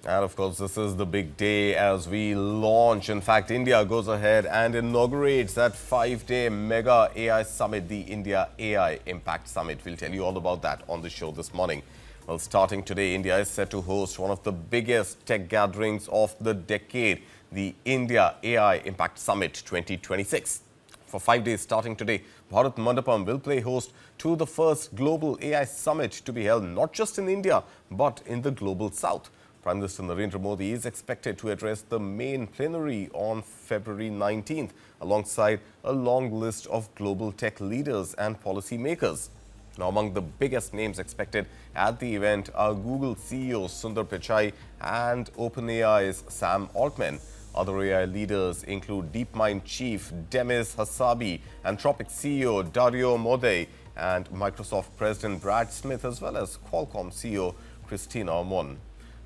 And of course, this is the big day as we launch. In fact, India goes ahead and inaugurates that 5-day mega AI summit, the India AI Impact Summit. We'll tell you all about that on the show this morning. Well, starting today, India is set to host one of the biggest tech gatherings of the decade, the India AI Impact Summit 2026. For 5 days starting today, Bharat Mandapam will play host to the first global AI summit to be held not just in India, but in the global south. Prime Minister Narendra Modi is expected to address the main plenary on February 19th, alongside a long list of global tech leaders and policymakers. Now, among the biggest names expected at the event are Google CEO Sundar Pichai and OpenAI's Sam Altman. Other AI leaders include DeepMind chief Demis, Hassabis, Anthropic CEO Dario Amodei, and Microsoft President Brad Smith, as well as Qualcomm CEO Cristiano Amon.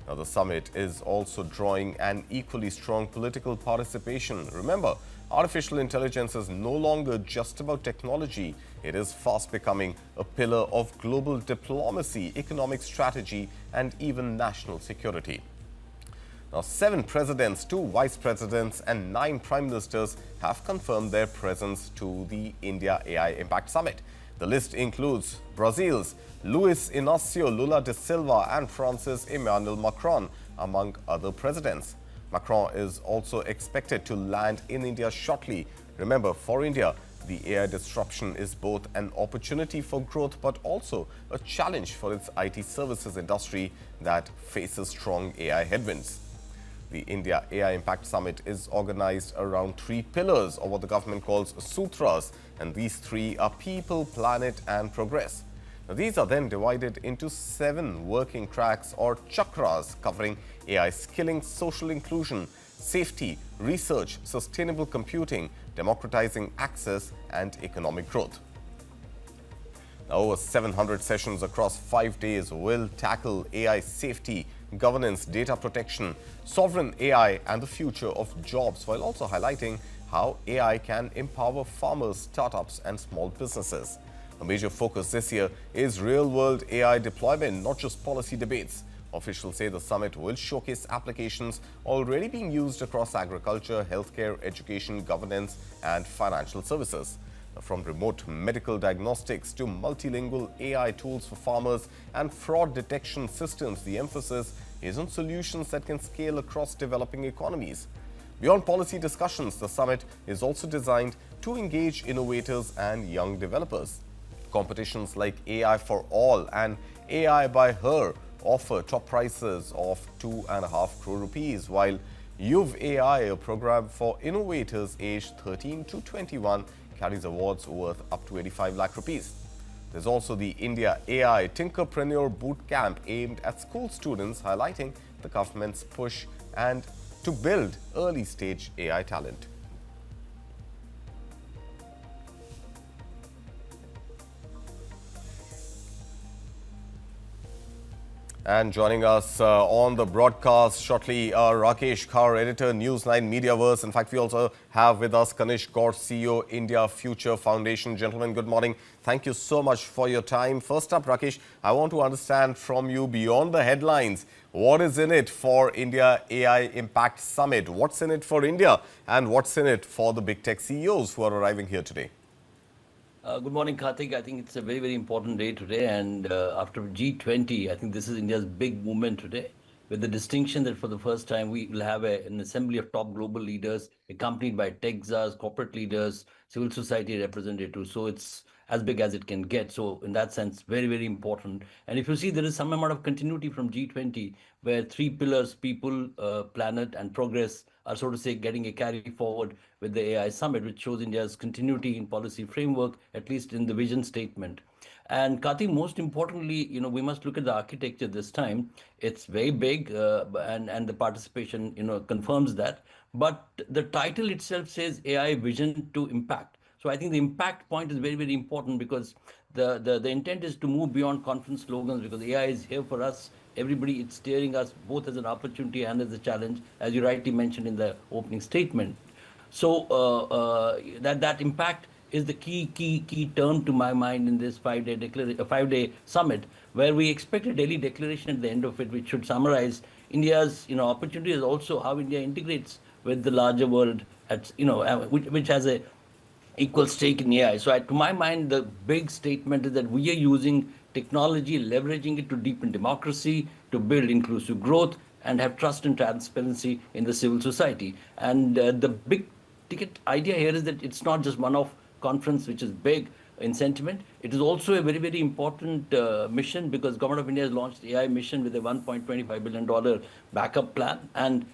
Now, the summit is also drawing an equally strong political participation. Remember, artificial intelligence is no longer just about technology. It is fast becoming a pillar of global diplomacy, economic strategy, and even national security. Now, 7 presidents, 2 vice presidents, and 9 prime ministers have confirmed their presence to the India AI Impact Summit. The list includes Brazil's Luiz Inácio Lula da Silva and France's Emmanuel Macron, among other presidents. Macron is also expected to land in India shortly. Remember, for India, the AI disruption is both an opportunity for growth but also a challenge for its IT services industry that faces strong AI headwinds. The India AI Impact Summit is organized around 3 pillars, or what the government calls sutras, and these 3 are people, planet, and progress. Now, these are then divided into 7 working tracks or chakras covering AI skilling, social inclusion, safety, research, sustainable computing, democratizing access, and economic growth. Now, over 700 sessions across 5 days will tackle AI safety, governance, data protection, sovereign AI, and the future of jobs, while also highlighting how AI can empower farmers, startups, and small businesses. A major focus this year is real-world AI deployment, not just policy debates. Officials say the summit will showcase applications already being used across agriculture, healthcare, education, governance, and financial services. From remote medical diagnostics to multilingual AI tools for farmers and fraud detection systems, the emphasis is on solutions that can scale across developing economies. Beyond policy discussions, the summit is also designed to engage innovators and young developers. Competitions like AI for All and AI by Her offer top prizes of 2.5 crore rupees, while Yuv AI, a program for innovators aged 13 to 21, carries awards worth up to 85 lakh rupees. There's also the India AI Tinkerpreneur Bootcamp aimed at school students, highlighting the government's push and to build early-stage AI talent. And joining us on the broadcast shortly, Rakesh Khar, editor, News9 Mediaverse. In fact, we also have with us Kanish Gaur, CEO, India Future Foundation. Gentlemen, good morning. Thank you so much for your time. First up, Rakesh, I want to understand from you, beyond the headlines, what is in it for India AI Impact Summit? What's in it for India? And what's in it for the big tech CEOs who are arriving here today? Good morning, Karthik. I think it's a very, very important day today. And after G20, I think this is India's big movement today, with the distinction that for the first time we will have an assembly of top global leaders accompanied by tech czars, corporate leaders, civil society representatives. So it's as big as it can get. So in that sense, very, very important. And if you see, there is some amount of continuity from G20, where 3 pillars, people, planet, and progress, are, so to say, getting a carry forward with the AI summit, which shows India's continuity in policy framework, at least in the vision statement. And Karthik, most importantly, we must look at the architecture this time. It's very big, and the participation, confirms that. But the title itself says AI Vision to Impact. So I think the impact point is very, very important, because the intent is to move beyond conference slogans, because AI is here for us. Everybody, it's steering us both as an opportunity and as a challenge, as you rightly mentioned in the opening statement. So that impact is the key term to my mind in this 5-day summit, where we expect a daily declaration at the end of it, which should summarize India's opportunity is also how India integrates with the larger world at which has a equal stake in AI. So, to my mind, the big statement is that we are using technology, leveraging it to deepen democracy, to build inclusive growth, and have trust and transparency in the civil society. And the big ticket idea here is that it's not just one-off conference, which is big in sentiment. It is also a very, very important mission, because Government of India has launched AI mission with a $1.25 billion backup plan, and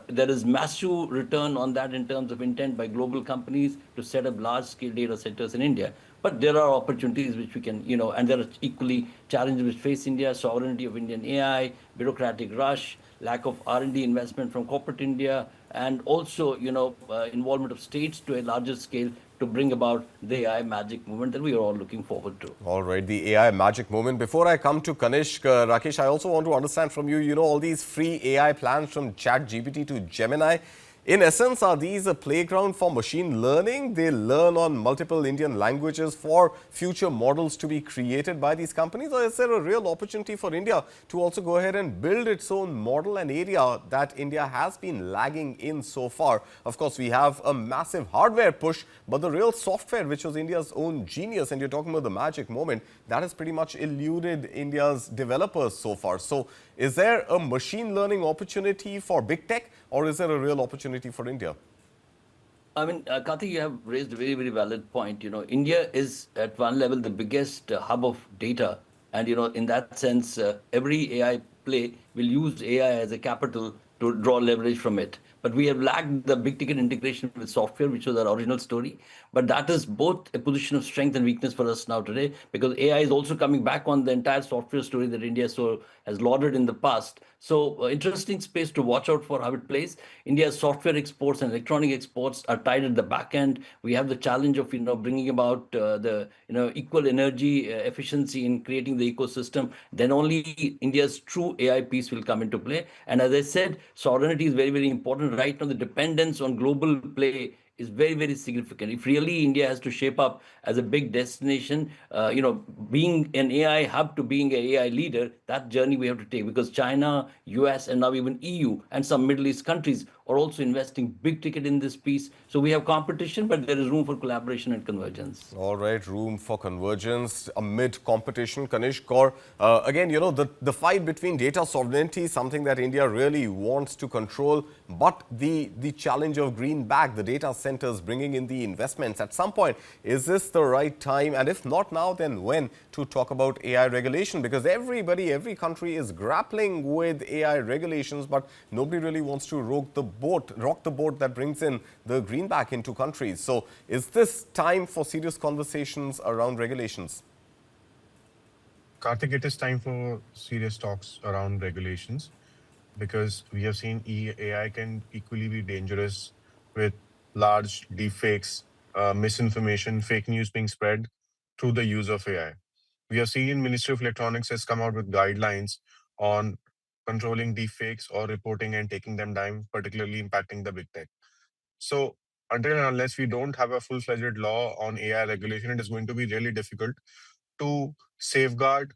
there is massive return on that in terms of intent by global companies to set up large-scale data centers in India. But there are opportunities which we can, and there are equally challenges which face India: sovereignty of Indian AI, bureaucratic rush, lack of R&D investment from corporate India, and also, involvement of states to a larger scale to bring about the AI magic movement that we are all looking forward to. All right, the AI magic moment. Before I come to Kanishk, Rakesh, I also want to understand from you, all these free AI plans from ChatGPT to Gemini. In essence, are these a playground for machine learning? They learn on multiple Indian languages for future models to be created by these companies? Or is there a real opportunity for India to also go ahead and build its own model, an area that India has been lagging in so far? Of course, we have a massive hardware push, but the real software, which was India's own genius, and you're talking about the magic moment, that has pretty much eluded India's developers so far. So is there a machine learning opportunity for big tech, or is there a real opportunity for India? I mean, Karthik, you have raised a very, very valid point. India is at one level the biggest hub of data. And, in that sense, every AI play will use AI as a capital to draw leverage from it. But we have lacked the big ticket integration with software, which was our original story. But that is both a position of strength and weakness for us now today, because AI is also coming back on the entire software story that India has lauded in the past. So interesting space to watch out for how it plays. India's software exports and electronic exports are tied at the back end. We have the challenge of bringing about the equal energy efficiency in creating the ecosystem. Then only India's true AI piece will come into play. And as I said, sovereignty is very, very important. Right now, the dependence on global play is very, very significant. If really India has to shape up as a big destination, being an AI hub to being an AI leader, that journey we have to take, because China, US, and now even EU and some Middle East countries are also investing big ticket in this piece. So we have competition, but there is room for collaboration and convergence. All right, room for convergence amid competition. Kanishk, or again, the fight between data sovereignty, something that India really wants to control, but the challenge of greenback, the data centers bringing in the investments. At some point, is this the right time? And if not now, then when to talk about AI regulation? Because every country is grappling with AI regulations, but nobody really wants to rock the boat that brings in the greenback into countries. So is this time for serious conversations around regulations? Karthik, it is time for serious talks around regulations, because we have seen AI can equally be dangerous with large deepfakes, misinformation, fake news being spread through the use of AI. We have seen Ministry of Electronics has come out with guidelines on controlling deepfakes or reporting and taking them down, particularly impacting the big tech. So until and unless we don't have a full-fledged law on AI regulation, it is going to be really difficult to safeguard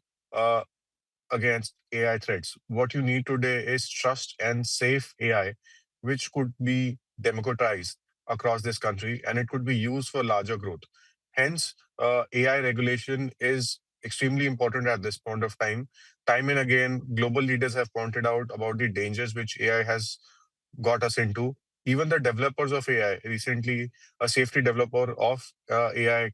against AI threats. What you need today is trust and safe AI, which could be democratized across this country, and it could be used for larger growth. Hence, AI regulation is extremely important at this point of time. Time and again, global leaders have pointed out about the dangers which AI has got us into. Even the developers of AI, recently, a safety developer of AI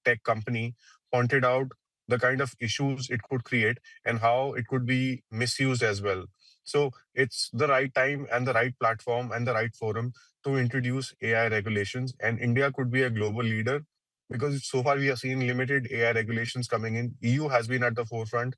tech company pointed out the kind of issues it could create and how it could be misused as well. So it's the right time and the right platform and the right forum to introduce AI regulations. And India could be a global leader, because so far we have seen limited AI regulations coming in. EU has been at the forefront.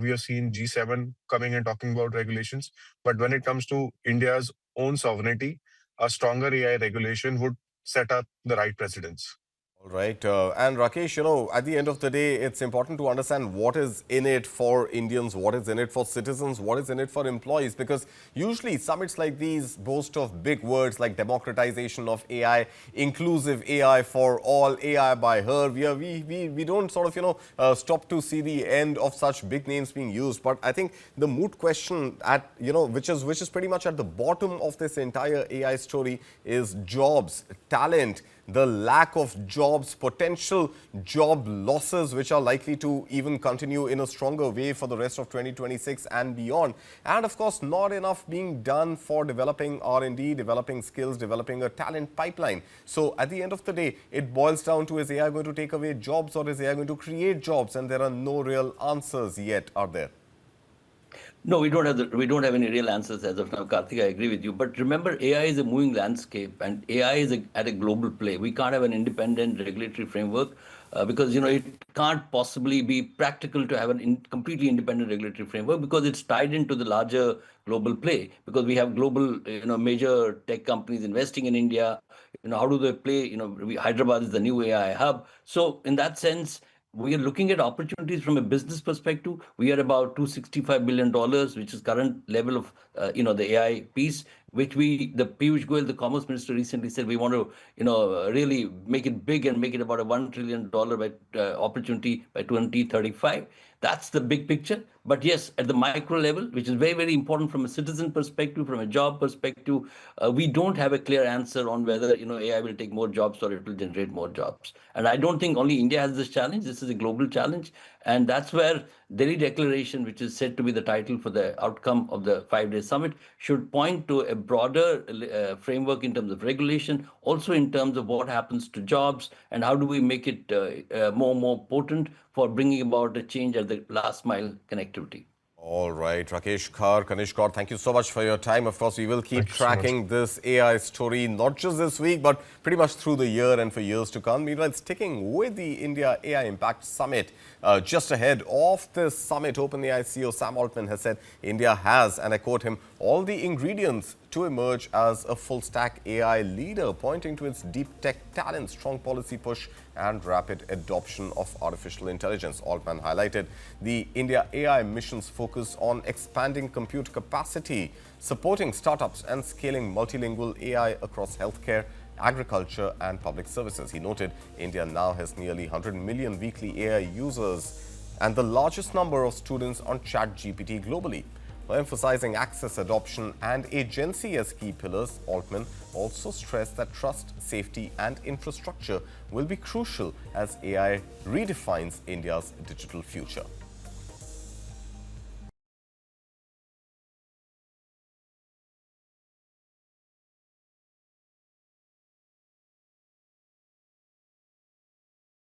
We have seen G7 coming and talking about regulations. But when it comes to India's own sovereignty, a stronger AI regulation would set up the right precedents. All right. And Rakesh, at the end of the day, it's important to understand what is in it for Indians, what is in it for citizens, what is in it for employees, because usually summits like these boast of big words like democratization of AI, inclusive AI for all, AI by her. We don't sort of, stop to see the end of such big names being used. But I think the moot question which is pretty much at the bottom of this entire AI story is jobs, talent, the lack of jobs, potential job losses, which are likely to even continue in a stronger way for the rest of 2026 and beyond. And of course, not enough being done for developing R&D, developing skills, developing a talent pipeline. So at the end of the day, it boils down to, is AI going to take away jobs or is AI going to create jobs? And there are no real answers yet, are there? No, we don't have any real answers as of now, Karthik. I agree with you. But remember, AI is a moving landscape, and AI is at a global play. We can't have an independent regulatory framework because it can't possibly be practical to have a completely independent regulatory framework because it's tied into the larger global play. Because we have global, major tech companies investing in India. How do they play? Hyderabad is the new AI hub. So in that sense, we are looking at opportunities from a business perspective. We are about $265 billion, which is current level of, the AI piece, which the Piyush Goyal, the Commerce Minister, recently said we want to, really make it big and make it about a $1 trillion opportunity by 2035. That's the big picture. But yes, at the micro level, which is very, very important from a citizen perspective, from a job perspective, we don't have a clear answer on whether AI will take more jobs or it will generate more jobs. And I don't think only India has this challenge. This is a global challenge. And that's where Delhi Declaration, which is said to be the title for the outcome of the 5-day summit, should point to a broader framework in terms of regulation, also in terms of what happens to jobs and how do we make it more potent for bringing about a change at the last mile connectivity. All right, Rakesh Kar, Kanish Kaur, thank you so much for your time. Of course, we will keep tracking this AI story, not just this week, but pretty much through the year and for years to come. Meanwhile, sticking with the India AI Impact Summit, just ahead of this summit, OpenAI CEO Sam Altman has said India has, and I quote him, all the ingredients to emerge as a full-stack AI leader, pointing to its deep tech talent, strong policy push, and rapid adoption of artificial intelligence. Altman highlighted the India AI mission's focus on expanding compute capacity, supporting startups, and scaling multilingual AI across healthcare, agriculture, and public services. He noted India now has nearly 100 million weekly AI users and the largest number of students on ChatGPT globally. Emphasizing access, adoption, and agency as key pillars, Altman also stressed that trust, safety, and infrastructure will be crucial as AI redefines India's digital future.